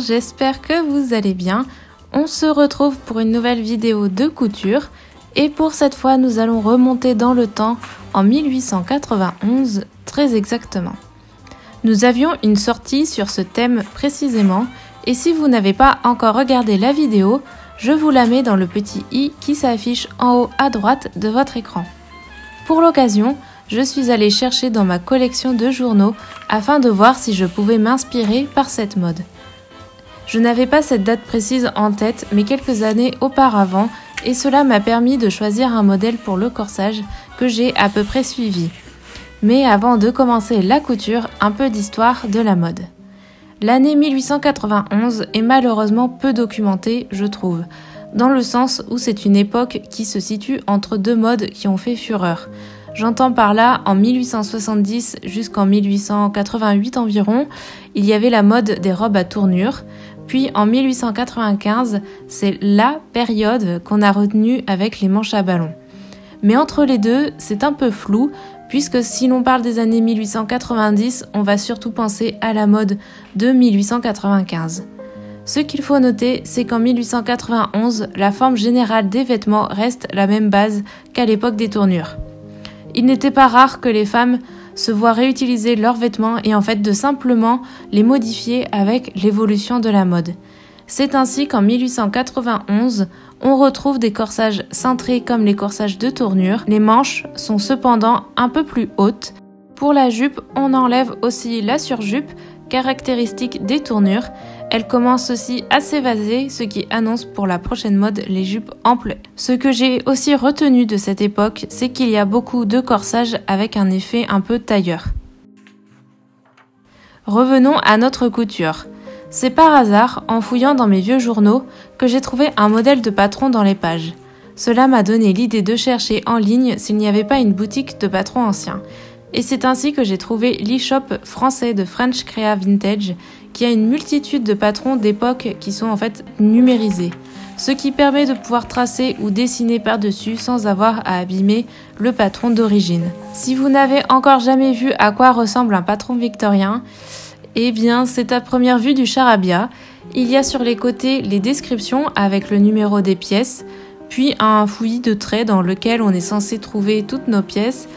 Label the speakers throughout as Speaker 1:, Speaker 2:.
Speaker 1: j'espère que vous allez bien. On se retrouve pour une nouvelle vidéo de couture et pour cette fois nous allons remonter dans le temps en 1891 très exactement. Nous avions une sortie sur ce thème précisément et si vous n'avez pas encore regardé la vidéo, je vous la mets dans le petit i qui s'affiche en haut à droite de votre écran. Pour l'occasion, je suis allée chercher dans ma collection de journaux afin de voir si je pouvais m'inspirer par cette mode. Je n'avais pas cette date précise en tête, mais quelques années auparavant, et cela m'a permis de choisir un modèle pour le corsage que j'ai à peu près suivi. Mais avant de commencer la couture, un peu d'histoire de la mode. L'année 1891 est malheureusement peu documentée, je trouve, dans le sens où c'est une époque qui se situe entre deux modes qui ont fait fureur. J'entends par là, en 1870 jusqu'en 1888 environ, il y avait la mode des robes à tournure. Puis en 1895, c'est la période qu'on a retenue avec les manches à ballon. Mais entre les deux, c'est un peu flou, puisque si l'on parle des années 1890, on va surtout penser à la mode de 1895. Ce qu'il faut noter, c'est qu'en 1891, la forme générale des vêtements reste la même base qu'à l'époque des tournures. Il n'était pas rare que les femmes se voient réutiliser leurs vêtements et en fait de simplement les modifier avec l'évolution de la mode. C'est ainsi qu'en 1891, on retrouve des corsages cintrés comme les corsages de tournure. Les manches sont cependant un peu plus hautes. Pour la jupe, on enlève aussi la surjupe, caractéristique des tournures. Elle commence aussi à s'évaser, ce qui annonce pour la prochaine mode les jupes amples. Ce que j'ai aussi retenu de cette époque, c'est qu'il y a beaucoup de corsages avec un effet un peu tailleur. Revenons à notre couture. C'est par hasard, en fouillant dans mes vieux journaux, que j'ai trouvé un modèle de patron dans les pages. Cela m'a donné l'idée de chercher en ligne s'il n'y avait pas une boutique de patrons anciens. Et c'est ainsi que j'ai trouvé l'e-shop français de French Crea Vintage, qui a une multitude de patrons d'époque qui sont en fait numérisés, ce qui permet de pouvoir tracer ou dessiner par-dessus sans avoir à abîmer le patron d'origine. Si vous n'avez encore jamais vu à quoi ressemble un patron victorien, eh bien c'est à première vue du charabia. Il y a sur les côtés les descriptions avec le numéro des pièces, puis un fouillis de traits dans lequel on est censé trouver toutes nos pièces.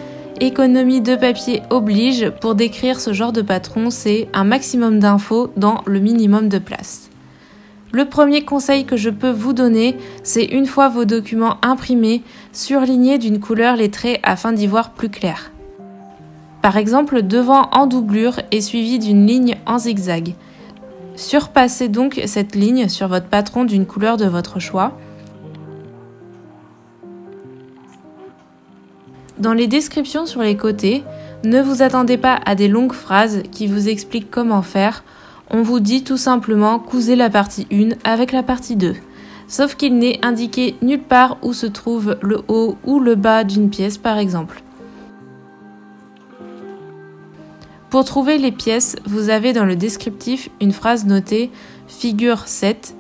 Speaker 1: Économie de papier oblige, pour décrire ce genre de patron, c'est un maximum d'infos dans le minimum de place. Le premier conseil que je peux vous donner, c'est une fois vos documents imprimés, surligner d'une couleur les traits afin d'y voir plus clair. Par exemple, devant en doublure est suivi d'une ligne en zigzag. Surpassez donc cette ligne sur votre patron d'une couleur de votre choix. Dans les descriptions sur les côtés, ne vous attendez pas à des longues phrases qui vous expliquent comment faire. On vous dit tout simplement cousez la partie 1 avec la partie 2. Sauf qu'il n'est indiqué nulle part où se trouve le haut ou le bas d'une pièce par exemple. Pour trouver les pièces, vous avez dans le descriptif une phrase notée figure 7.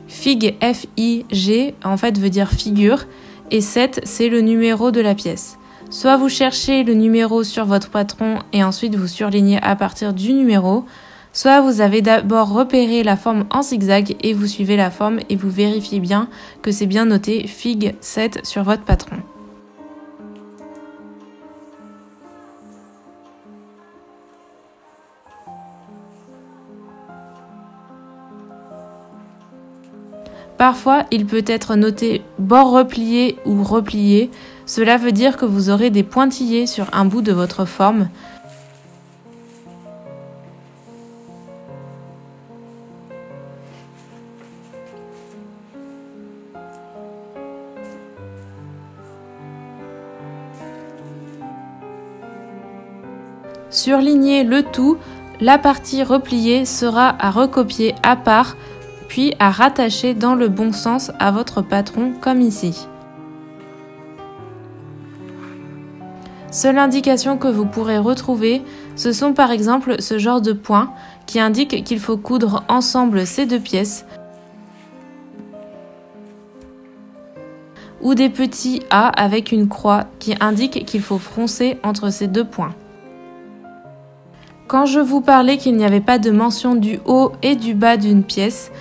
Speaker 1: Fig, F-I-G, en fait veut dire figure. Et 7, c'est le numéro de la pièce. Soit vous cherchez le numéro sur votre patron et ensuite vous surlignez à partir du numéro, soit vous avez d'abord repéré la forme en zigzag et vous suivez la forme et vous vérifiez bien que c'est bien noté Fig 7 sur votre patron. Parfois, il peut être noté bord replié ou replié. Cela veut dire que vous aurez des pointillés sur un bout de votre forme. Surlignez le tout, la partie repliée sera à recopier à part, puis à rattacher dans le bon sens à votre patron comme ici. Seule indication que vous pourrez retrouver, ce sont par exemple ce genre de points qui indiquent qu'il faut coudre ensemble ces deux pièces, ou des petits A avec une croix qui indiquent qu'il faut froncer entre ces deux points. Quand je vous parlais qu'il n'y avait pas de mention du haut et du bas d'une pièce,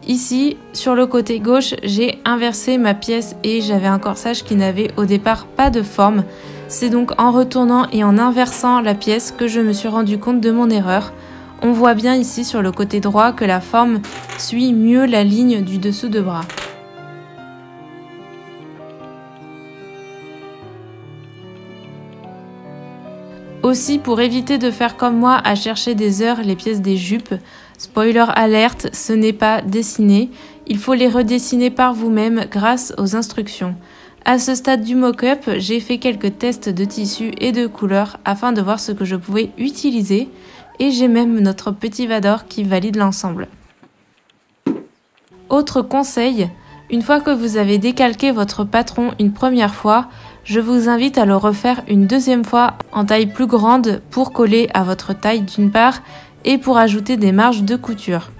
Speaker 1: ici, sur le côté gauche, j'ai inversé ma pièce et j'avais un corsage qui n'avait au départ pas de forme. C'est donc en retournant et en inversant la pièce que je me suis rendu compte de mon erreur. On voit bien ici sur le côté droit que la forme suit mieux la ligne du dessous de bras. Aussi, pour éviter de faire comme moi à chercher des heures les pièces des jupes, spoiler alerte, ce n'est pas dessiné, il faut les redessiner par vous-même grâce aux instructions. À ce stade du mock-up, j'ai fait quelques tests de tissu et de couleurs afin de voir ce que je pouvais utiliser et j'ai même notre petit Vador qui valide l'ensemble. Autre conseil, une fois que vous avez décalqué votre patron une première fois, je vous invite à le refaire une deuxième fois en taille plus grande pour coller à votre taille d'une part et pour ajouter des marges de couture.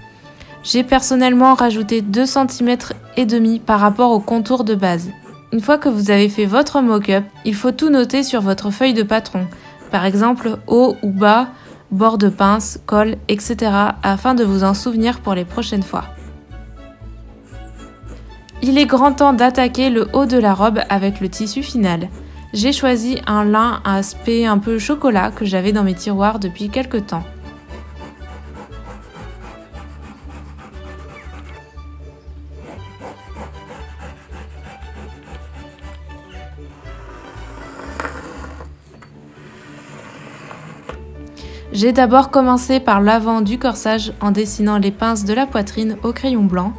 Speaker 1: J'ai personnellement rajouté 2,5 cm par rapport au contour de base. Une fois que vous avez fait votre mock-up, il faut tout noter sur votre feuille de patron, par exemple haut ou bas, bord de pince, col, etc. afin de vous en souvenir pour les prochaines fois. Il est grand temps d'attaquer le haut de la robe avec le tissu final. J'ai choisi un lin à aspect un peu chocolat que j'avais dans mes tiroirs depuis quelques temps. J'ai d'abord commencé par l'avant du corsage en dessinant les pinces de la poitrine au crayon blanc.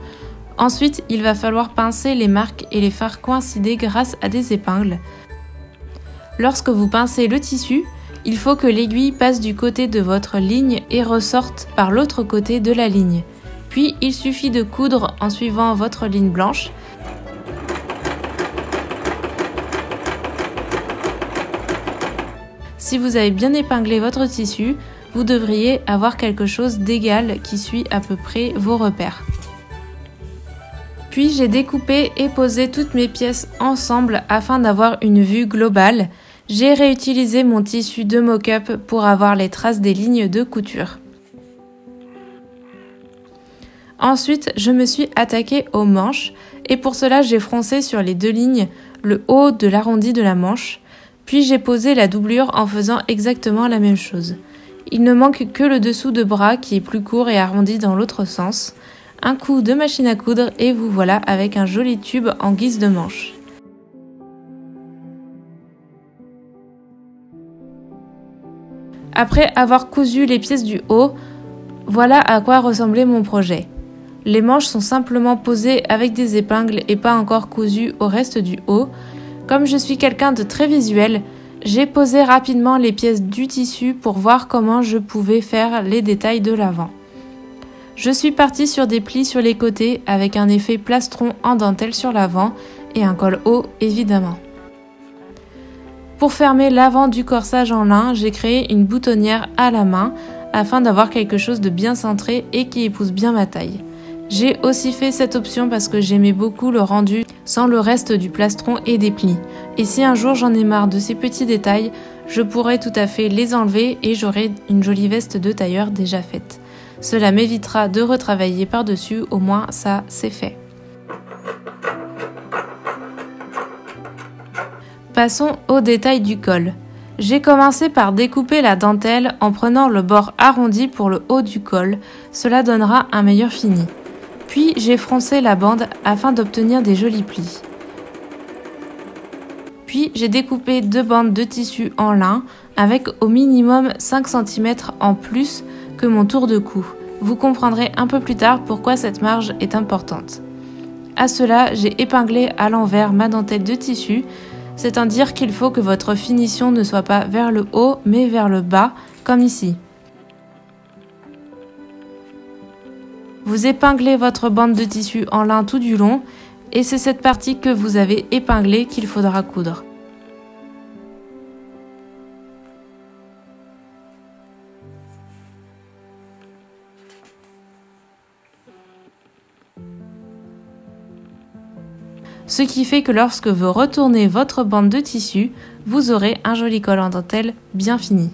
Speaker 1: Ensuite, il va falloir pincer les marques et les faire coïncider grâce à des épingles. Lorsque vous pincez le tissu, il faut que l'aiguille passe du côté de votre ligne et ressorte par l'autre côté de la ligne. Puis, il suffit de coudre en suivant votre ligne blanche. Si vous avez bien épinglé votre tissu, vous devriez avoir quelque chose d'égal qui suit à peu près vos repères. Puis j'ai découpé et posé toutes mes pièces ensemble afin d'avoir une vue globale. J'ai réutilisé mon tissu de mock-up pour avoir les traces des lignes de couture. Ensuite, je me suis attaquée aux manches et pour cela j'ai froncé sur les deux lignes le haut de l'arrondi de la manche. Puis j'ai posé la doublure en faisant exactement la même chose. Il ne manque que le dessous de bras qui est plus court et arrondi dans l'autre sens. Un coup de machine à coudre et vous voilà avec un joli tube en guise de manche. Après avoir cousu les pièces du haut, voilà à quoi ressemblait mon projet. Les manches sont simplement posées avec des épingles et pas encore cousues au reste du haut. Comme je suis quelqu'un de très visuel, j'ai posé rapidement les pièces du tissu pour voir comment je pouvais faire les détails de l'avant. Je suis partie sur des plis sur les côtés avec un effet plastron en dentelle sur l'avant et un col haut évidemment. Pour fermer l'avant du corsage en lin, j'ai créé une boutonnière à la main afin d'avoir quelque chose de bien centré et qui épouse bien ma taille. J'ai aussi fait cette option parce que j'aimais beaucoup le rendu sans le reste du plastron et des plis. Et si un jour j'en ai marre de ces petits détails, je pourrais tout à fait les enlever et j'aurai une jolie veste de tailleur déjà faite. Cela m'évitera de retravailler par-dessus, au moins ça c'est fait. Passons au détail du col. J'ai commencé par découper la dentelle en prenant le bord arrondi pour le haut du col, cela donnera un meilleur fini. Puis j'ai froncé la bande afin d'obtenir des jolis plis. Puis j'ai découpé deux bandes de tissu en lin avec au minimum 5 cm en plus que mon tour de cou. Vous comprendrez un peu plus tard pourquoi cette marge est importante. À cela, j'ai épinglé à l'envers ma dentelle de tissu, c'est-à-dire qu'il faut que votre finition ne soit pas vers le haut mais vers le bas, comme ici. Vous épinglez votre bande de tissu en lin tout du long et c'est cette partie que vous avez épinglée qu'il faudra coudre. Ce qui fait que lorsque vous retournez votre bande de tissu, vous aurez un joli col en dentelle bien fini.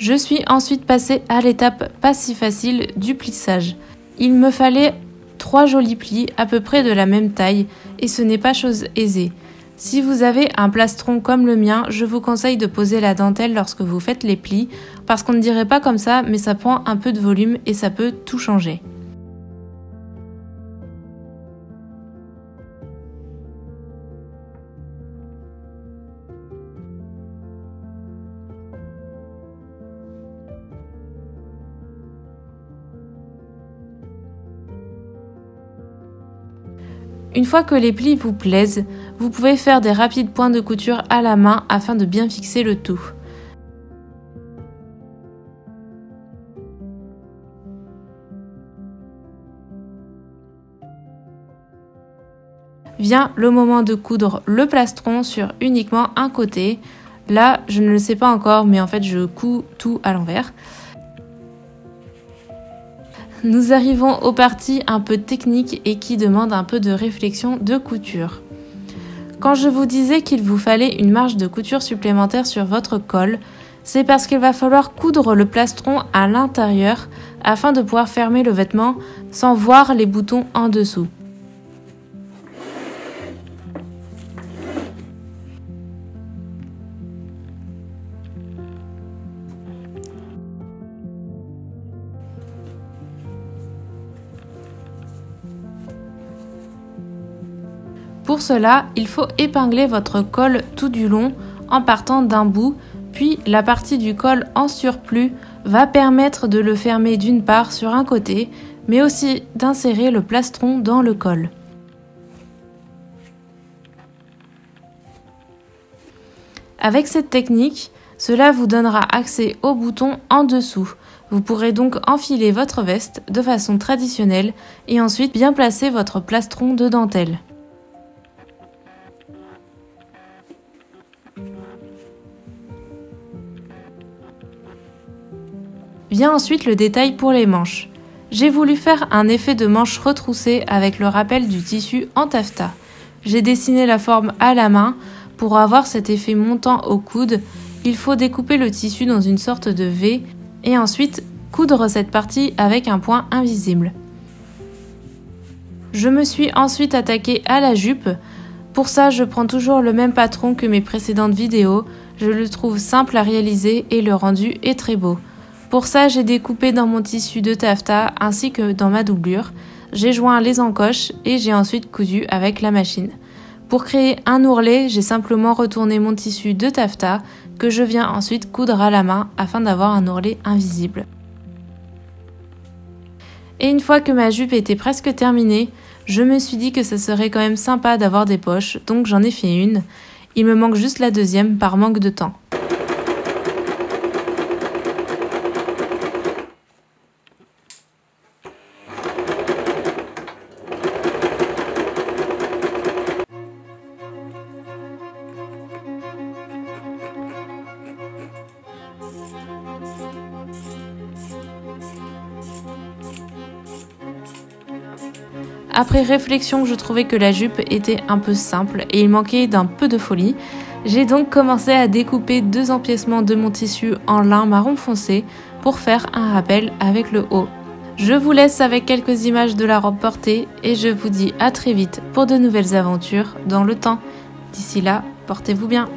Speaker 1: Je suis ensuite passée à l'étape pas si facile du plissage. Il me fallait 3 jolis plis à peu près de la même taille et ce n'est pas chose aisée. Si vous avez un plastron comme le mien, je vous conseille de poser la dentelle lorsque vous faites les plis parce qu'on ne dirait pas comme ça mais ça prend un peu de volume et ça peut tout changer. Une fois que les plis vous plaisent, vous pouvez faire des rapides points de couture à la main afin de bien fixer le tout. Vient le moment de coudre le plastron sur uniquement un côté. Là, je ne le sais pas encore, mais en fait, je couds tout à l'envers. Nous arrivons aux parties un peu techniques et qui demandent un peu de réflexion de couture. Quand je vous disais qu'il vous fallait une marge de couture supplémentaire sur votre col, c'est parce qu'il va falloir coudre le plastron à l'intérieur afin de pouvoir fermer le vêtement sans voir les boutons en dessous. Pour cela, il faut épingler votre col tout du long en partant d'un bout, puis la partie du col en surplus va permettre de le fermer d'une part sur un côté, mais aussi d'insérer le plastron dans le col. Avec cette technique, cela vous donnera accès aux boutons en dessous. Vous pourrez donc enfiler votre veste de façon traditionnelle et ensuite bien placer votre plastron de dentelle. Vient ensuite le détail pour les manches. J'ai voulu faire un effet de manche retroussée avec le rappel du tissu en taffetas. J'ai dessiné la forme à la main. Pour avoir cet effet montant au coude, il faut découper le tissu dans une sorte de V et ensuite coudre cette partie avec un point invisible. Je me suis ensuite attaquée à la jupe. Pour ça, je prends toujours le même patron que mes précédentes vidéos. Je le trouve simple à réaliser et le rendu est très beau. Pour ça, j'ai découpé dans mon tissu de taffetas ainsi que dans ma doublure. J'ai joint les encoches et j'ai ensuite cousu avec la machine. Pour créer un ourlet, j'ai simplement retourné mon tissu de taffetas que je viens ensuite coudre à la main afin d'avoir un ourlet invisible. Et une fois que ma jupe était presque terminée, je me suis dit que ça serait quand même sympa d'avoir des poches, donc j'en ai fait une. Il me manque juste la deuxième par manque de temps. Après réflexion, je trouvais que la jupe était un peu simple et il manquait d'un peu de folie. J'ai donc commencé à découper 2 empiècements de mon tissu en lin marron foncé pour faire un rappel avec le haut. Je vous laisse avec quelques images de la robe portée et je vous dis à très vite pour de nouvelles aventures dans le temps. D'ici là, portez-vous bien.